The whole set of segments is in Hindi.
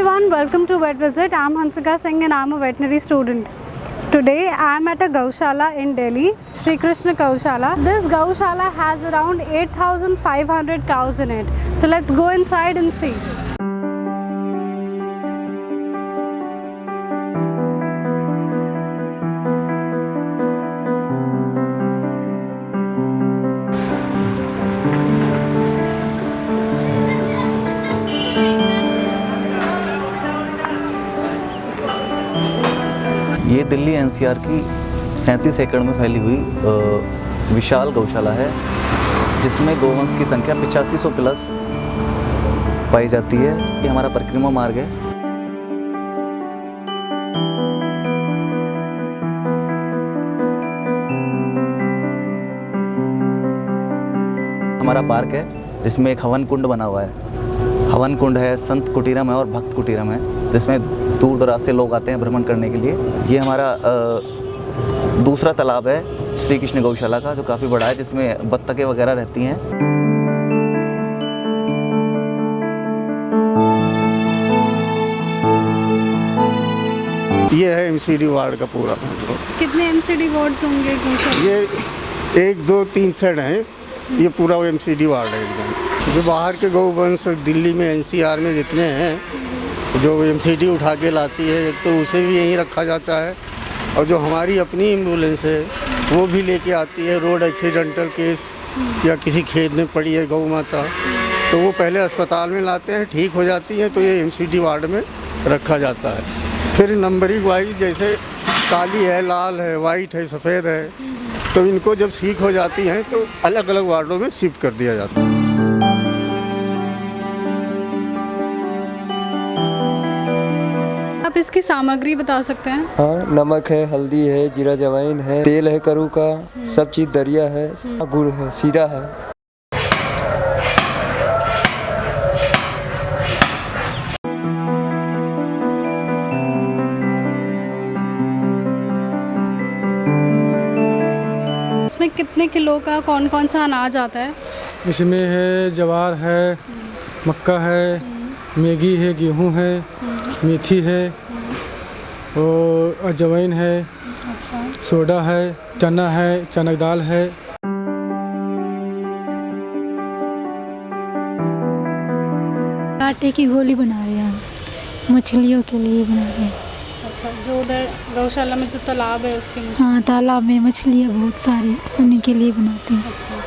everyone, welcome to Vet Visit. I'm Hansika Singh and I'm a veterinary student. Today I'm at a Gaushala in Delhi, Shri Krishan Gaushala. This Gaushala has around 8,500 cows in it. So let's go inside and see. ये दिल्ली एनसीआर की 37 एकड़ में फैली हुई विशाल गौशाला है, जिसमें गोवंश की संख्या 8500 प्लस पाई जाती है। ये हमारा परिक्रमा मार्ग है। हमारा पार्क है जिसमें एक हवन कुंड बना हुआ है। हवन कुंड है, संत कुटीरम है और भक्त कुटीरम है, जिसमें दूर दराज से लोग आते हैं भ्रमण करने के लिए। ये हमारा दूसरा तालाब है श्री कृष्ण गौशाला का, जो काफ़ी बड़ा है, जिसमें बत्तखें वगैरह रहती हैं। ये है एमसीडी वार्ड का पूरा। कितने एमसीडी वार्ड्स होंगे गौशाला? ये 1, 2, 3 सेट हैं। ये पूरा एमसीडी वार्ड है एकदम। जो बाहर के गौवंश दिल्ली में एनसीआर में जितने हैं, जो एमसीडी उठा के लाती है, एक तो उसे भी यहीं रखा जाता है, और जो हमारी अपनी एम्बुलेंस है वो भी लेके आती है। रोड एक्सीडेंटल केस या किसी खेत में पड़ी है गौ माता, तो वो पहले अस्पताल में लाते हैं, ठीक हो जाती है तो ये एमसीडी वार्ड में रखा जाता है। फिर नंबरिंग वाइज, जैसे काली है, लाल है, वाइट है, सफ़ेद है, तो इनको जब ठीक हो जाती हैं तो अलग अलग वार्डों में शिफ्ट कर दिया जाता है। आप इसकी सामग्री बता सकते हैं? हाँ, नमक है, हल्दी है, जीरा जवाइन है, तेल है करू का, सब चीज़ दरिया है, गुड़ है, सीरा है। इसमें कितने किलो का कौन कौन सा अनाज आता है? इसमें है जवार है, मक्का है, मैगी है, गेहूँ है, मेथी है और अजवाइन है, अच्छा, सोडा है, चना है, चना दाल है। आटे की गोली बना रहे हैं, मछलियों के लिए बना रहे हैं। अच्छा, जो उधर गौशाला में जो तालाब है उसके में? हाँ, तालाब में मछलियाँ बहुत सारी, उन्हीं के लिए बनाते हैं। अच्छा,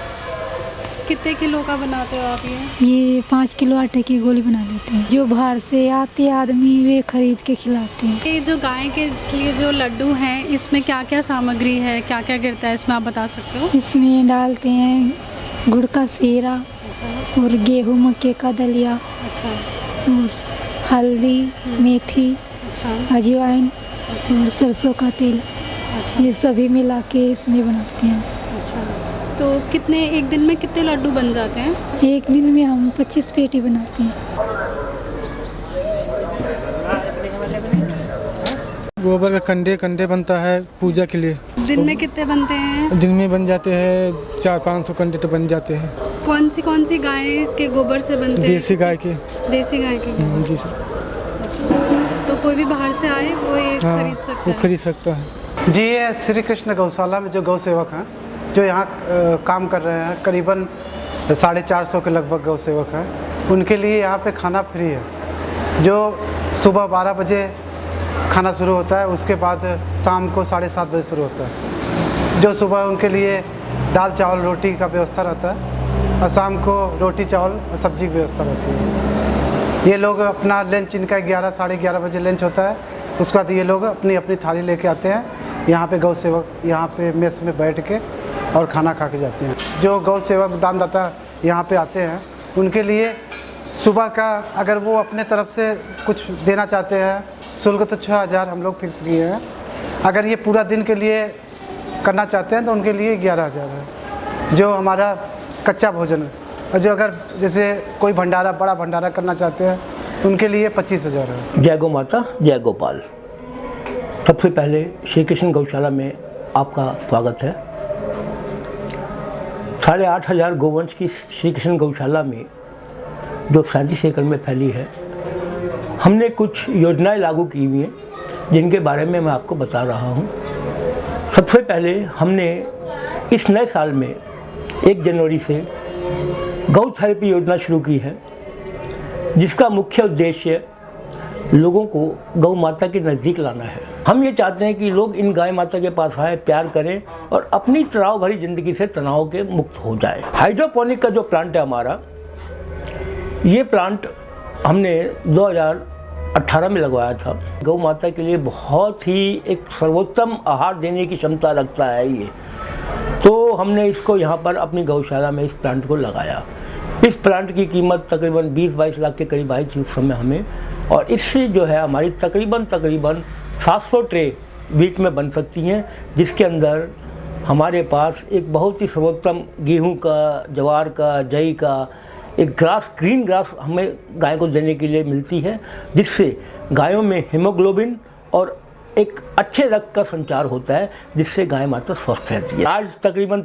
कितने किलो का बनाते हो आप ये? ये 5 किलो आटे की गोली बना लेते हैं। जो बाहर से आते आदमी वे खरीद के खिलाते हैं। ये जो गाय के लिए जो लड्डू हैं, इसमें क्या क्या सामग्री है, क्या क्या गिरता है इसमें, आप बता सकते हो? इसमें डालते हैं गुड़ का सीरा, अच्छा, और गेहूँ मक्के का दलिया, अच्छा, और हल्दी, मेथी, अच्छा, अजवाइन और सरसों का तेल, अच्छा, ये सभी मिला के इसमें बनाते हैं। अच्छा। तो कितने, एक दिन में कितने लड्डू बन जाते हैं? एक दिन में हम 25 पेटी बनाते हैं। गोबर का कंडे बनता है पूजा के लिए। दिन में कितने बनते हैं? दिन में बन जाते हैं 400-500 कंडे तो बन जाते हैं। कौन सी गाय के गोबर से बनते हैं? देसी गाय के। देसी गाय के? जी सर। अच्छा, तो कोई भी बाहर से आए वो ये खरीद सकता है? वो खरीद सकता है। जी, ये श्री कृष्ण गौशाला में जो गौ सेवक हैं, जो यहाँ काम कर रहे हैं, करीबन 450 के लगभग गौ सेवक हैं, उनके लिए यहाँ पे खाना फ्री है। जो सुबह 12 बजे खाना शुरू होता है, उसके बाद शाम को 7:30 बजे शुरू होता है। जो सुबह उनके लिए दाल चावल रोटी का व्यवस्था रहता है, और शाम को रोटी चावल सब्जी की व्यवस्था रहती है। ये लोग अपना लंच, इनका 11 साढ़े 11 बजे लंच होता है। उसके बाद ये लोग अपनी अपनी थाली लेके आते हैं यहाँ पे। गौ सेवक यहाँ पे मेस में बैठ के और खाना खा के जाते हैं। जो गौ सेवक दानदाता यहाँ पे आते हैं, उनके लिए सुबह का अगर वो अपने तरफ से कुछ देना चाहते हैं, शुल्क तो 6000 हम लोग फिक्स किए हैं। अगर ये पूरा दिन के लिए करना चाहते हैं तो उनके लिए 11000 है, जो हमारा कच्चा भोजन है। और जो अगर जैसे कोई भंडारा, बड़ा भंडारा करना चाहते हैं, उनके लिए 25000 है। जय गौ माता, जय गोपाल। सबसे पहले श्री कृष्ण गौशाला में आपका स्वागत है। 8500 गोवंश की श्री कृष्ण गौशाला में जो 37 एकड़ में फैली है, हमने कुछ योजनाएं लागू की हुई हैं जिनके बारे में मैं आपको बता रहा हूं। सबसे पहले हमने इस नए साल में 1 जनवरी से गौ थेरेपी योजना शुरू की है, जिसका मुख्य उद्देश्य लोगों को गौ माता के नज़दीक लाना है। हम ये चाहते हैं कि लोग इन गाय माता के पास आए, प्यार करें और अपनी तनाव भरी ज़िंदगी से तनाव के मुक्त हो जाए। हाइड्रोपोनिक का जो प्लांट है हमारा, ये प्लांट हमने 2018 में लगवाया था। गौ माता के लिए बहुत ही एक सर्वोत्तम आहार देने की क्षमता रखता है ये, तो हमने इसको यहाँ पर अपनी गौशाला में इस प्लांट को लगाया। इस प्लांट की कीमत तकरीबन 20-22 लाख के करीब आई थी उस समय हमें, और इससे जो है हमारी तकरीबन 700 ट्रे वीक में बन सकती हैं, जिसके अंदर हमारे पास एक बहुत ही सर्वोत्तम गेहूं का, ज्वार का, जई का एक ग्रास, ग्रीन ग्रास हमें गाय को देने के लिए मिलती है, जिससे गायों में हीमोग्लोबिन और एक अच्छे रक्त का संचार होता है, जिससे गाय माता स्वस्थ रहती है। आज तकरीबन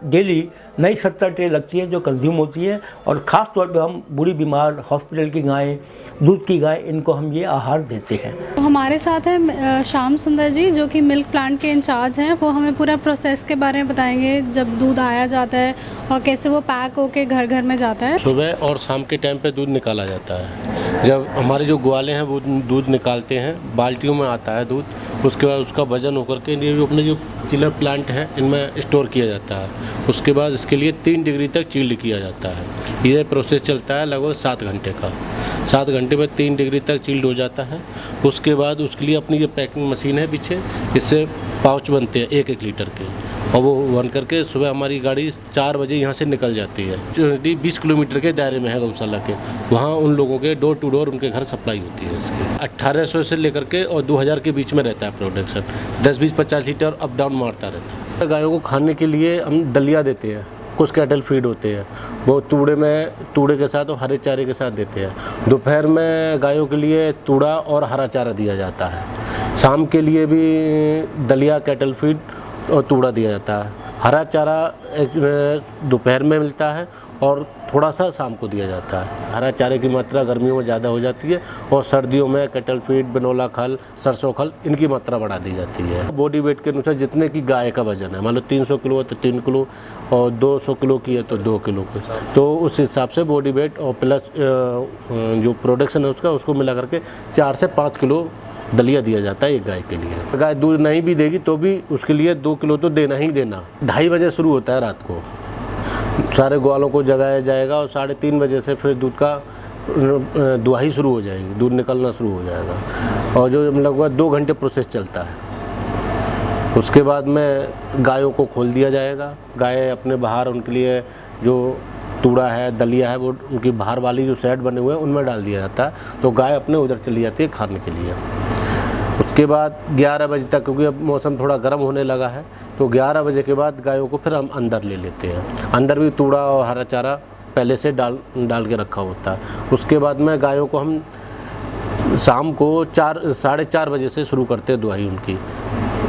डेली नई 70 ट्रे लगती है जो कंज्यूम होती है, और ख़ास तौर पे हम बूढ़ी बीमार, हॉस्पिटल की गायें, दूध की गाय, इनको हम ये आहार देते हैं। तो हमारे साथ है श्याम सुंदर जी, जो कि मिल्क प्लांट के इंचार्ज हैं। वो हमें पूरा प्रोसेस के बारे में बताएंगे, जब दूध आया जाता है और कैसे वो पैक होके घर घर में जाता है। सुबह और शाम के टाइम पे दूध निकाला जाता है। जब हमारे जो ग्वाले हैं वो दूध निकालते हैं, बाल्टियों में आता है दूध, उसके बाद उसका वजन होकर के ये जो अपने जो चिलर प्लांट हैं इनमें स्टोर किया जाता है। उसके बाद इसके लिए 3 डिग्री तक चिल्ड किया जाता है। ये प्रोसेस चलता है लगभग 7 घंटे का। 7 घंटे में 3 डिग्री तक चिल्ड हो जाता है। उसके बाद उसके लिए अपनी जो पैकिंग मशीन है पीछे, इससे पाउच बनते हैं 1-1 लीटर के, और वो बन करके सुबह हमारी गाड़ी 4 बजे यहाँ से निकल जाती है। जो 20 किलोमीटर के दायरे में है गौशाला के, वहाँ उन लोगों के डोर टू डोर उनके घर सप्लाई होती है इसकी। 1800 से लेकर के और 2000 के बीच में रहता है प्रोडक्शन। 10, 20, 50 लीटर अप डाउन मारता रहता है। गायों को खाने के लिए हम दलिया देते हैं, कुछ कैटल फीड होते हैं, वो तूड़े के साथ और हरे चारे के साथ देते हैं। दोपहर में गायों के लिए तूड़ा और हरा चारा दिया जाता है। शाम के लिए भी दलिया, कैटल फीड और तूड़ा दिया जाता है। हरा चारा दोपहर में मिलता है और थोड़ा सा शाम को दिया जाता है। हरा चारे की मात्रा गर्मियों में ज़्यादा हो जाती है, और सर्दियों में कैटल फीड, बनोला खल, सरसों खल, इनकी मात्रा बढ़ा दी जाती है। बॉडी वेट के अनुसार जितने की गाय का वजन है, मान लो 300 किलो है तो 3 किलो, और 200 किलो की है तो 2 किलो की, तो उस हिसाब से बॉडी वेट और प्लस जो प्रोडक्शन है उसको मिला करके 4 से 5 किलो दलिया दिया जाता है एक गाय के लिए। गाय दूध नहीं भी देगी तो भी उसके लिए 2 किलो तो देना ही देना। 2:30 बजे शुरू होता है रात को, सारे ग्वालों को जगाया जाएगा, और 3:30 बजे से फिर दूध का दुहाई शुरू हो जाएगी, दूध निकलना शुरू हो जाएगा, और जो लगभग 2 घंटे प्रोसेस चलता है। उसके बाद में गायों को खोल दिया जाएगा। गाय अपने बाहर, उनके लिए जो तूड़ा है, दलिया है, वो उनकी बाहर वाली जो सेट बने हुए हैं उनमें डाल दिया जाता है, तो गाय अपने उधर चली जाती है खाने के लिए। उसके बाद 11 बजे तक, क्योंकि अब मौसम थोड़ा गर्म होने लगा है, तो 11 बजे के बाद गायों को फिर हम अंदर ले लेते हैं। अंदर भी तूड़ा और हरा चारा पहले से डाल के रखा होता है। उसके बाद में गायों को हम शाम को 4-4:30 बजे से शुरू करते हैं दुहाई उनकी,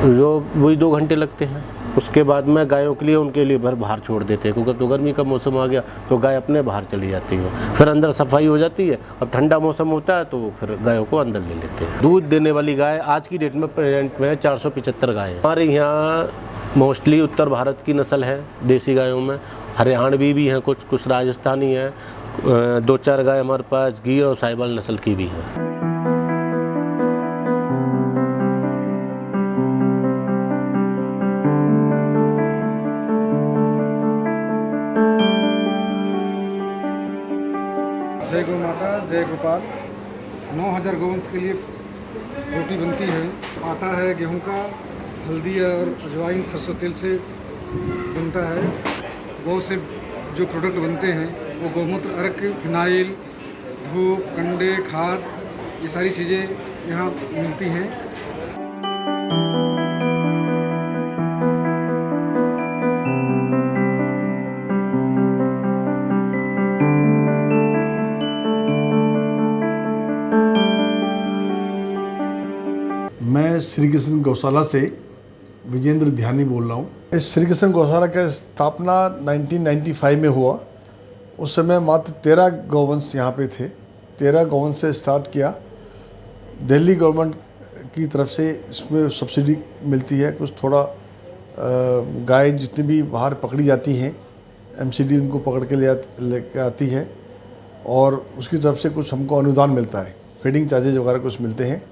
जो वही 2 घंटे लगते हैं। उसके बाद में गायों के लिए उनके लिए बाहर छोड़ देते हैं, क्योंकि तो गर्मी का मौसम आ गया तो गाय अपने बाहर चली जाती है। फिर अंदर सफाई हो जाती है। अब ठंडा मौसम होता है तो फिर गायों को अंदर ले लेते हैं। दूध देने वाली गाय आज की डेट में प्रेजेंट में 475 गाय है। हमारे यहाँ मोस्टली उत्तर भारत की नस्ल है देसी गायों में, हरियाणवी भी हैं, कुछ राजस्थानी हैं, 2-4 गाय हमारे पास गिर और साहिवाल नस्ल की भी है। जय गौ माता, जय गोपाल। 9000 गौवंश के लिए रोटी बनती है। आटा है गेहूं का, हल्दी और अजवाइन सरसों तेल से बनता है। गौ से जो प्रोडक्ट बनते हैं वो गौमूत्र, अर्क, फिनाइल, धूप, कंडे, खाद, ये सारी चीज़ें यहाँ मिलती हैं। मैं श्री कृष्ण गौशाला से विजेंद्र ध्यानी बोल रहा हूँ। इस श्री कृष्ण गौशाला का स्थापना 1995 में हुआ। उस समय मात्र 13 गौवंश यहाँ पे थे। 13 गौवंश से स्टार्ट किया दिल्ली गवर्नमेंट की तरफ से इसमें सब्सिडी मिलती है। कुछ थोड़ा गाय जितनी भी बाहर पकड़ी जाती हैं एमसीडी उनको पकड़ के लेके आती है और उसकी तरफ से कुछ हमको अनुदान मिलता है, फीडिंग चार्जेज वगैरह कुछ मिलते हैं।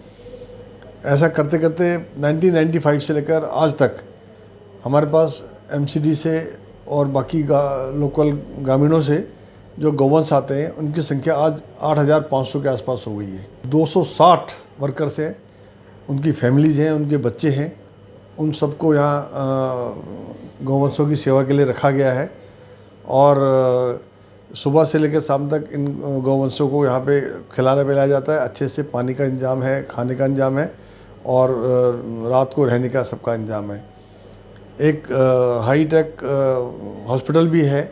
ऐसा करते करते 1995 से लेकर आज तक हमारे पास एमसीडी से और बाकी लोकल ग्रामीणों से जो गौवंश आते हैं उनकी संख्या आज 8,500 के आसपास हो गई है। 260 वर्कर्स हैं, उनकी फैमिलीज़ हैं, उनके बच्चे हैं, उन सबको यहाँ गौवंशों की सेवा के लिए रखा गया है और सुबह से लेकर शाम तक इन गौवंशों को यहाँ पे खिलाना पिलाया जाता है। अच्छे से पानी का इंतजाम है, खाने का इंतजाम है और रात को रहने का सबका इंतजाम है। एक हाई टेक हॉस्पिटल भी है,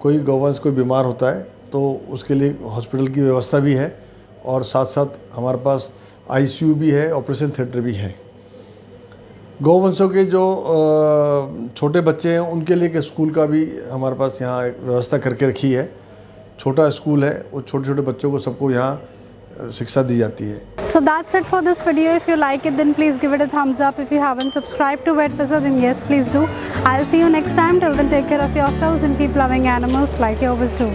कोई गौवंश कोई बीमार होता है तो उसके लिए हॉस्पिटल की व्यवस्था भी है और साथ साथ हमारे पास आईसीयू भी है, ऑपरेशन थिएटर भी है। गौवंशों के जो छोटे बच्चे हैं उनके लिए एक स्कूल का भी हमारे पास यहाँ एक व्यवस्था करके रखी है। छोटा स्कूल है, वो छोटे छोटे बच्चों को सबको यहाँ शिक्षा दी जाती है। So that's it for this video. If you like it, then please give it a thumbs up. If you haven't subscribed to VetVisa, then yes, please do. I'll see you next time. Till then, take care of yourselves and keep loving animals like you always do.